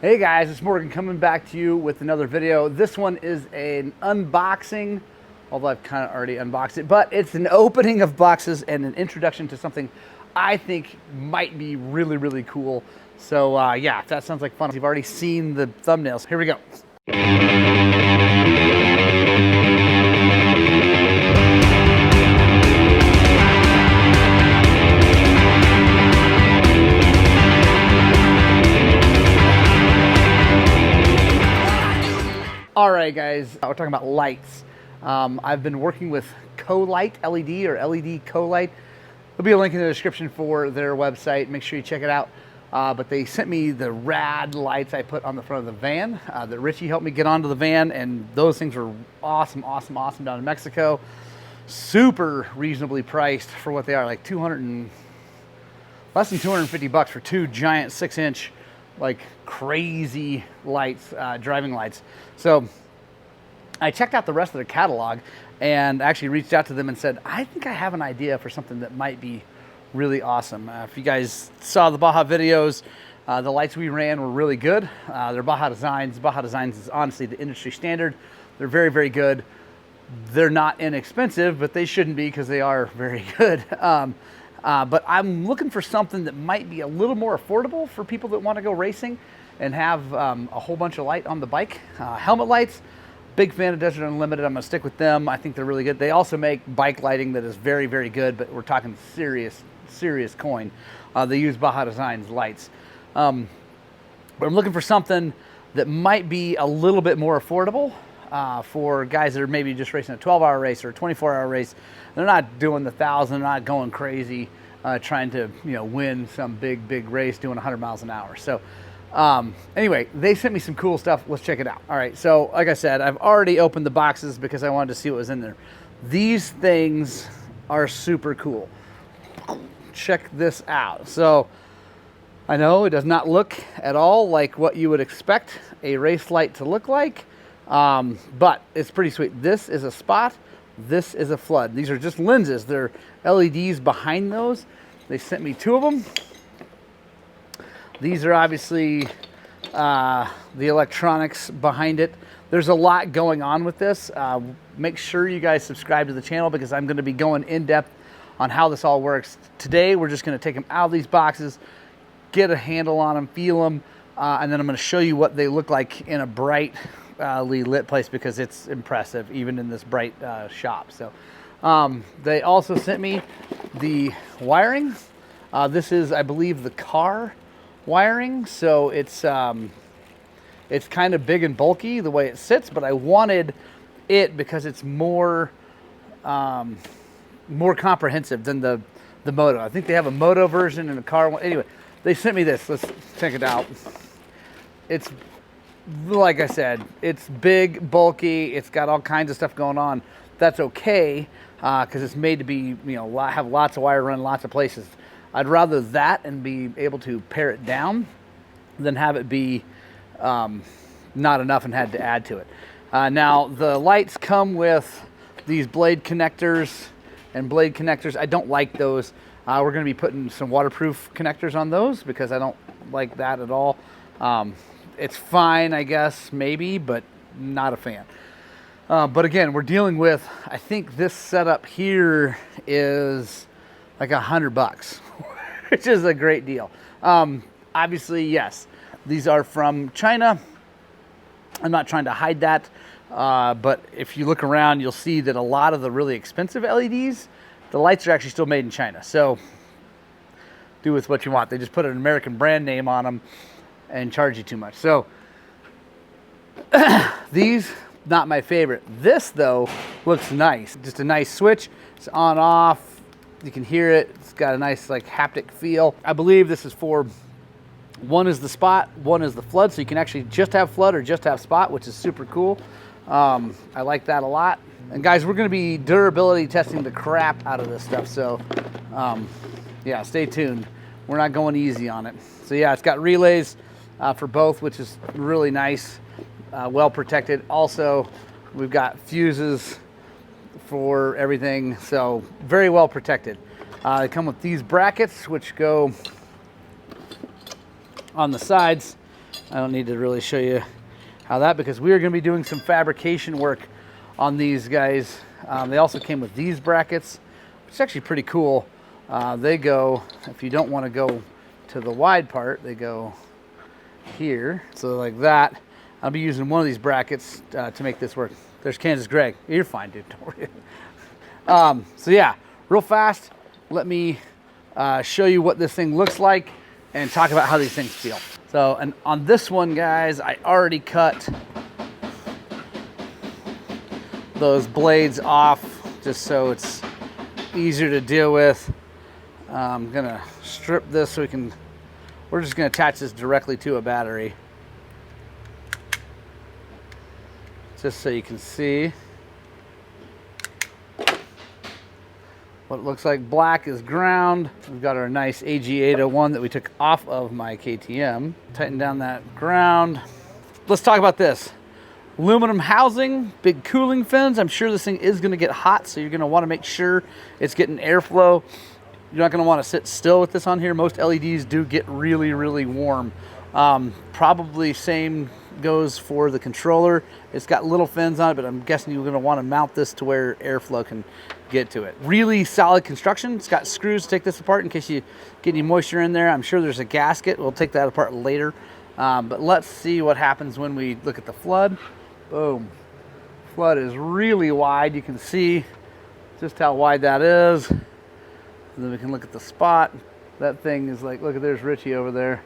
Hey guys, it's Morgan coming back to you with another video. This one is an unboxing, although I've kind of already unboxed it, but it's an opening of boxes and an introduction to something I think might be really, really cool. So yeah, if that sounds like fun, you've already seen the thumbnails. Here we go. All right, guys, we're talking about lights. I've been working with COLIGHT LED or LED COLIGHT. There'll be a link in the description for their website. Make sure you check it out. But they sent me the rad lights I put on the front of the van that Richie helped me get onto the van, and those things were awesome, awesome, awesome down in Mexico. Super reasonably priced for what they are, like less than 250 bucks for two giant 6-inch, like crazy lights, driving lights. So I checked out the rest of their catalog and actually reached out to them and said, I think I have an idea for something that might be really awesome. If you guys saw the Baja videos, the lights we ran were really good. They're Baja Designs. Baja Designs is honestly the industry standard. They're very, very good. They're not inexpensive, but they shouldn't be because they are very good. But I'm looking for something that might be a little more affordable for people that want to go racing and have a whole bunch of light on the bike. Helmet lights, big fan of Desert Unlimited. I'm going to stick with them. I think they're really good. They also make bike lighting that is very, very good, but we're talking serious coin. They use Baja Designs lights. But I'm looking for something that might be a little bit more affordable for guys that are maybe just racing a 12-hour race or a 24-hour race. They're not doing the 1,000, they're not going crazy, trying to win some big race doing 100 miles an hour. So anyway, they sent me some cool stuff. Let's check it out. All right, so like I said, I've already opened the boxes because I wanted to see what was in there. These things are super cool. Check this out. So I know it does not look at all like what you would expect a race light to look like, but it's pretty sweet. This is a spot. This is a flood. These are just lenses. They're LEDs behind those. They sent me 2 of them. These are obviously the electronics behind it. There's a lot going on with this. Make sure you guys subscribe to the channel because I'm going to be going in depth on how this all works. Today, we're just going to take them out of these boxes, get a handle on them, feel them, and then I'm going to show you what they look like in a brightly lit place because it's impressive, even in this bright shop. So they also sent me the wiring. This is, I believe, the car wiring. So it's kind of big and bulky the way it sits, but I wanted it because it's more comprehensive than the Moto. I think they have a Moto version and a car one. Anyway, they sent me this. Let's check it out. It's, like I said, it's big, bulky. It's got all kinds of stuff going on. That's okay because it's made to be, have lots of wire run lots of places. I'd rather that and be able to pare it down than have it be not enough and had to add to it. Now, the lights come with these blade connectors and blade connectors. I don't like those. We're going to be putting some waterproof connectors on those because I don't like that at all. It's fine, I guess, maybe, but not a fan. But again, we're dealing with, I think this setup here is like $100, which is a great deal. Obviously, yes, these are from China. I'm not trying to hide that. But if you look around, you'll see that a lot of the really expensive LEDs, the lights are actually still made in China. So do with what you want. They just put an American brand name on them and charge you too much. So these, not my favorite. This though looks nice. Just a nice switch. It's on off. You can hear it. It's got a nice like haptic feel. I believe this is for, one is the spot, one is the flood. So you can actually just have flood or just have spot, which is super cool. I like that a lot. And guys, we're going to be durability testing the crap out of this stuff. So yeah, stay tuned. We're not going easy on it. So yeah, it's got relays for both, which is really nice, well protected. Also, we've got fuses for everything, so very well protected. They come with these brackets, which go on the sides. I don't need to really show you how that, because we are going to be doing some fabrication work on these guys. They also came with these brackets, which is actually pretty cool. They go, if you don't want to go to the wide part, they go here. So like that. I'll be using one of these brackets to make this work. There's Kansas Greg. You're fine, dude. Don't worry. So yeah, real fast, let me show you what this thing looks like and talk about how these things feel. So, and on this one, guys, I already cut those blades off just so it's easier to deal with. I'm gonna strip this so we're just gonna attach this directly to a battery. Just so you can see what it looks like. Black is ground. We've got our nice AG801 that we took off of my KTM. Tighten down that ground. Let's talk about this. Aluminum housing, big cooling fins. I'm sure this thing is gonna get hot, so you're gonna wanna make sure it's getting airflow. You're not gonna wanna sit still with this on here. Most LEDs do get really, really warm. Probably same goes for the controller. It's got little fins on it, but I'm guessing you're going to want to mount this to where airflow can get to it. Really solid construction. It's got screws to take this apart in case you get any moisture in there. I'm sure there's a gasket. We'll take that apart later. But let's see what happens when we look at the flood. Boom. Flood is really wide. You can see just how wide that is. And then we can look at the spot. That thing is like, look at, there's Richie over there.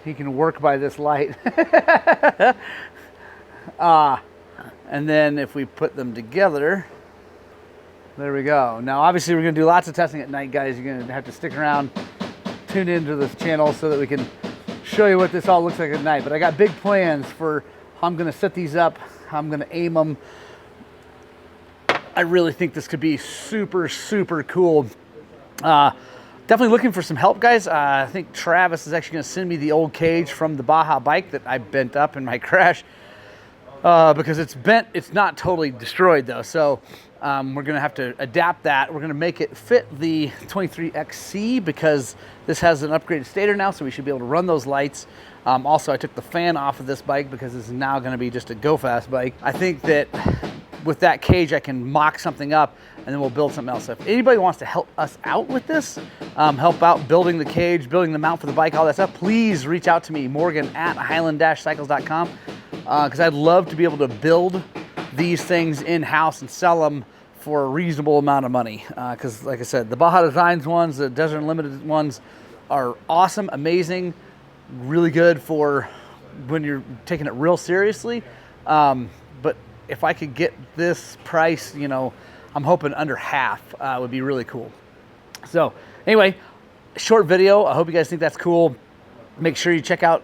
He can work by this light. And then if we put them together, there we go. Now, obviously, we're going to do lots of testing at night, guys. You're going to have to stick around, tune into this channel so that we can show you what this all looks like at night. But I got big plans for how I'm going to set these up, how I'm going to aim them. I really think this could be super, super cool. Definitely looking for some help, guys. I think Travis is actually going to send me the old cage from the Baja bike that I bent up in my crash because it's bent. It's not totally destroyed, though. So we're going to have to adapt that. We're going to make it fit the 23XC because this has an upgraded stator now, so we should be able to run those lights. Also, I took the fan off of this bike because this is now going to be just a go-fast bike. I think that with that cage, I can mock something up and then we'll build something else. So if anybody wants to help us out with this, help out building the cage, building the mount for the bike, all that stuff, please reach out to me, Morgan at Highland-cycles.com, because I'd love to be able to build these things in-house and sell them for a reasonable amount of money. Because like I said, the Baja Designs ones, the Desert Unlimited ones are awesome, amazing, really good for when you're taking it real seriously. But if I could get this price, you know, I'm hoping under half would be really cool. So anyway, short video. I hope you guys think that's cool. Make sure you check out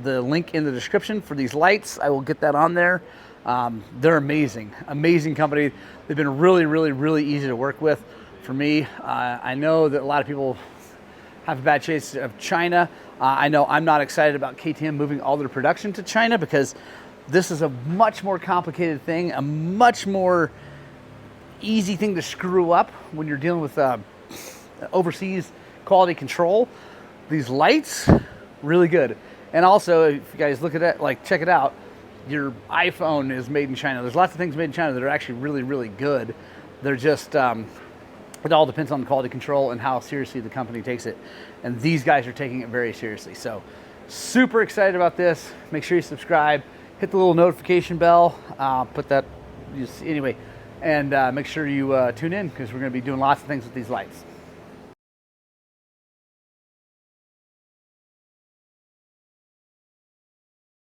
the link in the description for these lights. I will get that on there. They're amazing, amazing company. They've been really, really, really easy to work with for me. I know that a lot of people have a bad chase of China. I know I'm not excited about KTM moving all their production to China because this is a much more complicated thing, a much more easy thing to screw up when you're dealing with overseas quality control. These lights, really good. And also, if you guys look at it, like check it out, your iPhone is made in China. There's lots of things made in China that are actually really, really good. They're just, it all depends on the quality control and how seriously the company takes it. And these guys are taking it very seriously. So super excited about this. Make sure you subscribe. Hit the little notification bell, put that, anyway, and make sure you tune in because we're going to be doing lots of things with these lights.